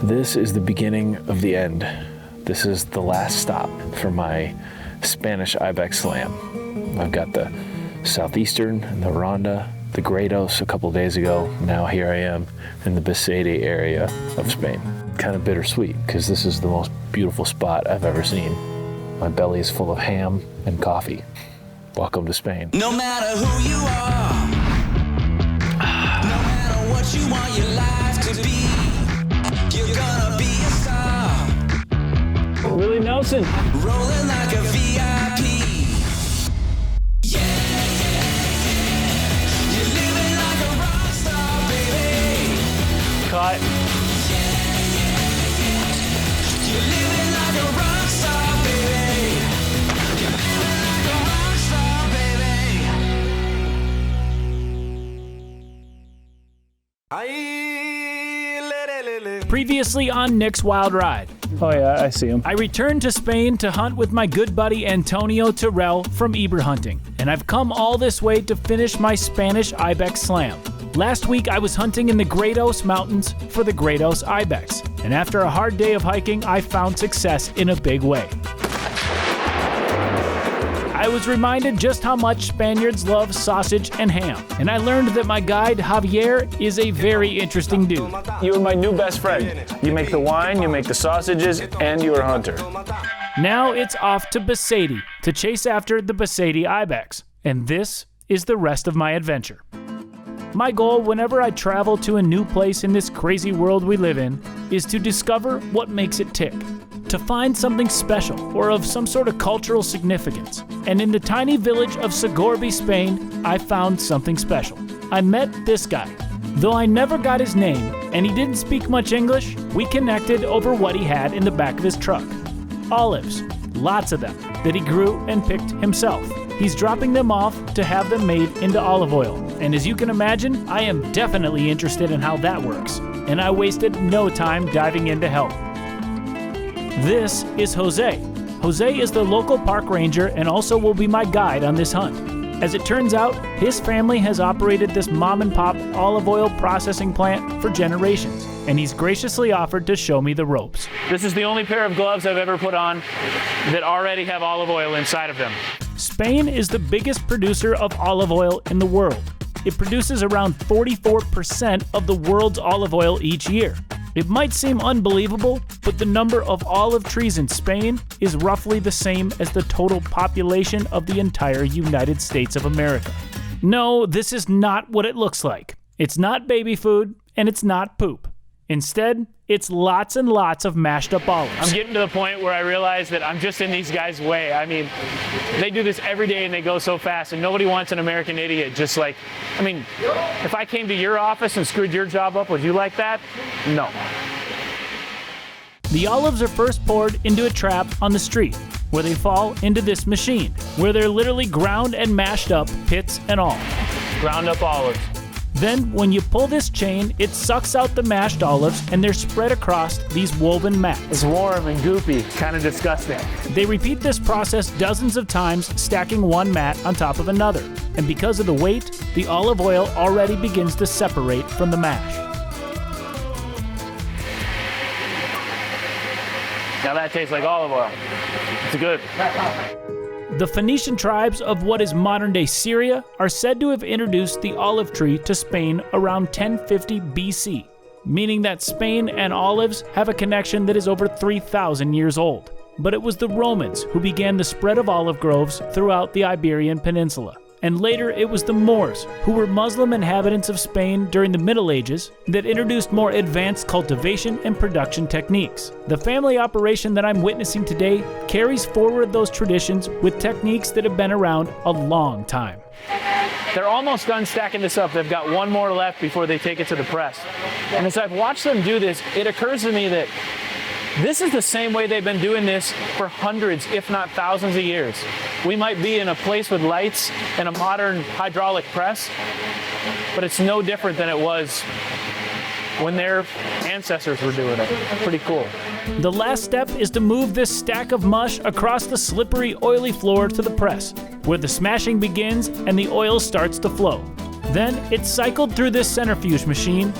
This is the beginning of the end. This is the last stop for my Spanish Ibex Slam. I've got the Southeastern and the Ronda, the Gredos a couple days ago. Now here I am in the Beceite area of Spain. Kind of bittersweet because this is the most beautiful spot I've ever seen. My belly is full of ham and coffee. Welcome to Spain. No matter who you are, no matter what you want your life to be, you're gonna be a star. Willie Nelson. Rolling like a VIP. Yeah, you're living like a rock star, baby. Cut. You're living like a rock star, baby. You're living like a rock star, baby. Previously on Nick's Wild Ride, Oh yeah, I see him. I returned to Spain to hunt with my good buddy Antonio Terrell from Eber Hunting, and I've come all this way to finish my Spanish Ibex Slam. Last week I was hunting in the Gredos Mountains for the Gredos Ibex, and after a hard day of hiking, I found success in a big way. I was reminded just how much Spaniards love sausage and ham, and I learned that my guide Javier is a very interesting dude. You are my new best friend. You make the wine, you make the sausages, and you're a hunter. Now it's off to Beceite to chase after the Beceite Ibex, and this is the rest of my adventure. My goal whenever I travel to a new place in this crazy world we live in is to discover what makes it tick, to find something special or of some sort of cultural significance. And in the tiny village of Segorbe, Spain, I found something special. I met this guy. Though I never got his name and he didn't speak much English, we connected over what he had in the back of his truck. Olives, lots of them, that he grew and picked himself. He's dropping them off to have them made into olive oil. And as you can imagine, I am definitely interested in how that works. And I wasted no time diving in to help. This is Jose. Jose is the local park ranger and also will be my guide on this hunt. As it turns out, his family has operated this mom and pop olive oil processing plant for generations, and he's graciously offered to show me the ropes. This is the only pair of gloves I've ever put on that already have olive oil inside of them. Spain is the biggest producer of olive oil in the world. It produces around 44% of the world's olive oil each year. It might seem unbelievable, but the number of olive trees in Spain is roughly the same as the total population of the entire United States of America. No, this is not what it looks like. It's not baby food, and it's not poop. Instead, it's lots and lots of mashed up olives. I'm getting to the point where I realize that I'm just in these guys' way. I mean, they do this every day and they go so fast, and nobody wants an American idiot just like, I mean, if I came to your office and screwed your job up, would you like that? No. The olives are first poured into a trap on the street, where they fall into this machine, where they're literally ground and mashed up, pits and all. Ground up olives. Then, when you pull this chain, it sucks out the mashed olives and they're spread across these woven mats. It's warm and goopy, kind of disgusting. They repeat this process dozens of times, stacking one mat on top of another. And because of the weight, the olive oil already begins to separate from the mash. Now that tastes like olive oil. It's good. The Phoenician tribes of what is modern-day Syria are said to have introduced the olive tree to Spain around 1050 BC, meaning that Spain and olives have a connection that is over 3,000 years old. But it was the Romans who began the spread of olive groves throughout the Iberian Peninsula. And later it was the Moors, who were Muslim inhabitants of Spain during the Middle Ages, that introduced more advanced cultivation and production techniques. The family operation that I'm witnessing today carries forward those traditions with techniques that have been around a long time. They're almost done stacking this up. They've got one more left before they take it to the press. And as I've watched them do this, it occurs to me that this is the same way they've been doing this for hundreds, if not thousands of years. We might be in a place with lights and a modern hydraulic press, but it's no different than it was when their ancestors were doing it. Pretty cool. The last step is to move this stack of mush across the slippery, oily floor to the press, where the smashing begins and the oil starts to flow. Then it's cycled through this centrifuge machine,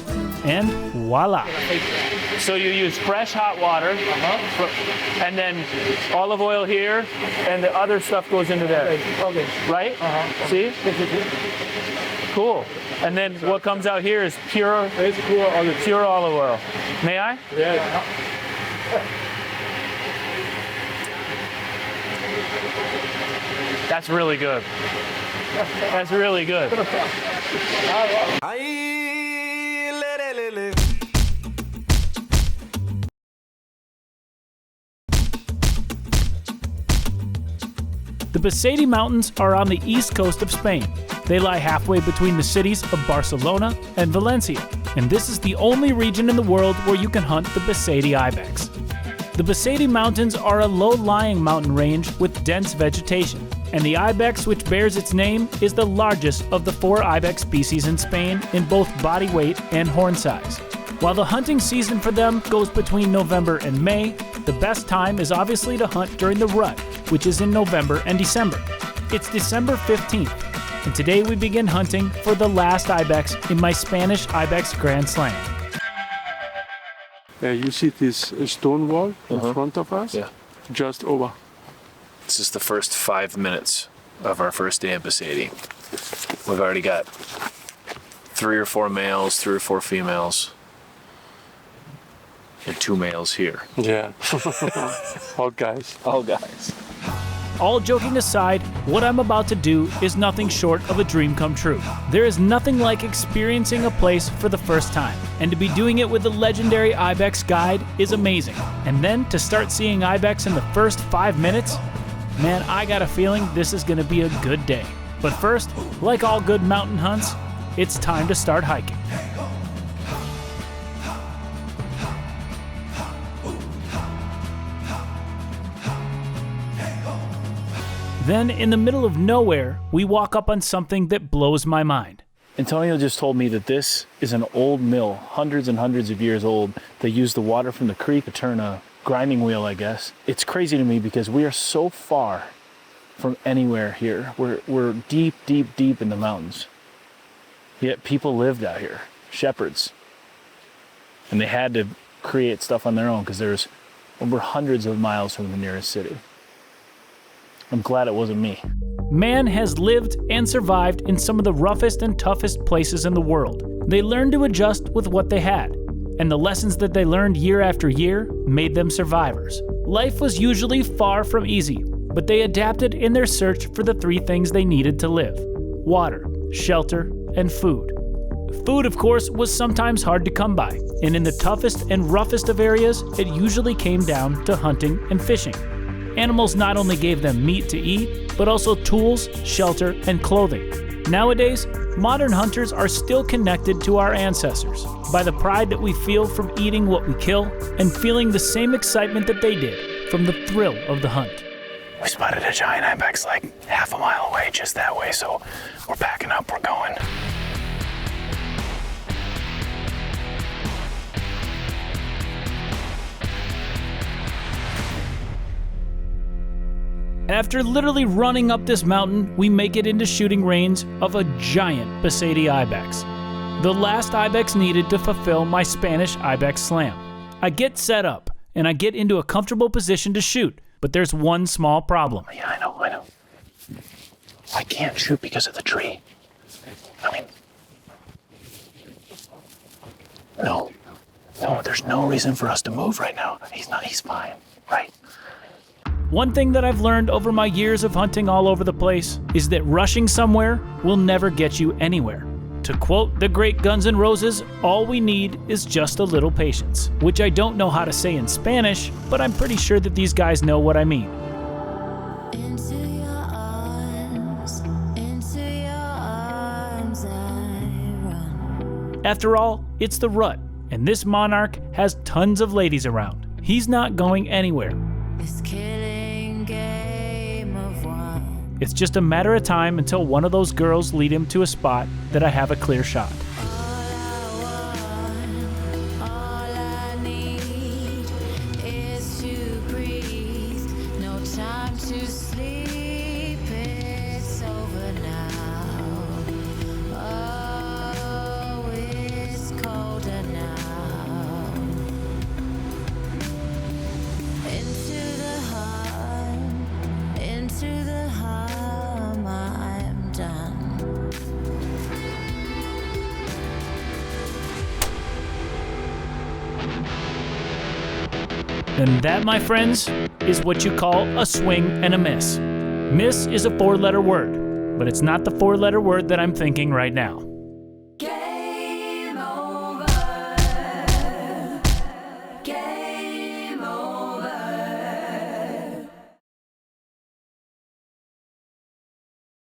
and voila. So you use fresh hot water, and then olive oil here, and the other stuff goes into there. Okay. Right? See? Cool. And then what comes out here is pure It's pure olive. oil. May I? Yeah. That's really good. That's really good. The Beceite Mountains are on the east coast of Spain. They lie halfway between the cities of Barcelona and Valencia, and this is the only region in the world where you can hunt the Beceite Ibex. The Beceite Mountains are a low-lying mountain range with dense vegetation, and the ibex which bears its name is the largest of the 4 ibex species in Spain in both body weight and horn size. While the hunting season for them goes between November and May, the best time is obviously to hunt during the rut, which is in November and December. It's December 15th, and today we begin hunting for the last ibex in my Spanish Ibex Grand Slam. You see this stone wall in front of us? Yeah. Just over. This is the first 5 minutes of our first day at Beceite. We've already got 3 or 4 males, 3 or 4 females, and 2 males here. Yeah. All guys. All guys. All joking aside, what I'm about to do is nothing short of a dream come true. There is nothing like experiencing a place for the first time, and to be doing it with a legendary ibex guide is amazing. And then to start seeing ibex in the first 5 minutes, man, I got a feeling this is gonna be a good day. But first, like all good mountain hunts, it's time to start hiking. Then, in the middle of nowhere, we walk up on something that blows my mind. Antonio just told me that this is an old mill, hundreds and hundreds of years old. They use the water from the creek to turn a grinding wheel, I guess. It's crazy to me because we are so far from anywhere here. We're deep, deep, deep in the mountains. Yet people lived out here, shepherds. And they had to create stuff on their own because there's over hundreds of miles from the nearest city. I'm glad it wasn't me. Man has lived and survived in some of the roughest and toughest places in the world. They learned to adjust with what they had, and the lessons that they learned year after year made them survivors. Life was usually far from easy, but they adapted in their search for the 3 things they needed to live: water, shelter, and food. Food, of course, was sometimes hard to come by, and in the toughest and roughest of areas, it usually came down to hunting and fishing. Animals not only gave them meat to eat, but also tools, shelter, and clothing. Nowadays, modern hunters are still connected to our ancestors by the pride that we feel from eating what we kill and feeling the same excitement that they did from the thrill of the hunt. We spotted a giant ibex like half a mile away, just that way, so we're packing up, we're going. After literally running up this mountain, we make it into shooting range of a giant Beceite Ibex. The last Ibex needed to fulfill my Spanish Ibex Slam. I get set up, and I get into a comfortable position to shoot, but there's one small problem. Yeah, I know. I can't shoot because of the tree. I mean, no, there's no reason for us to move right now. He's fine, right? One thing that I've learned over my years of hunting all over the place is that rushing somewhere will never get you anywhere. To quote the great Guns N' Roses, all we need is just a little patience, which I don't know how to say in Spanish, but I'm pretty sure that these guys know what I mean. Into your arms I run. After all, it's the rut, and this monarch has tons of ladies around. He's not going anywhere. This killing game of one. It's just a matter of time until one of those girls lead him to a spot that I have a clear shot. All I need is to breathe. No time to sleep. It's over now. Oh, it's colder now. And that, my friends, is what you call a swing and a miss. Miss is a 4-letter word, but it's not the 4-letter word that I'm thinking right now.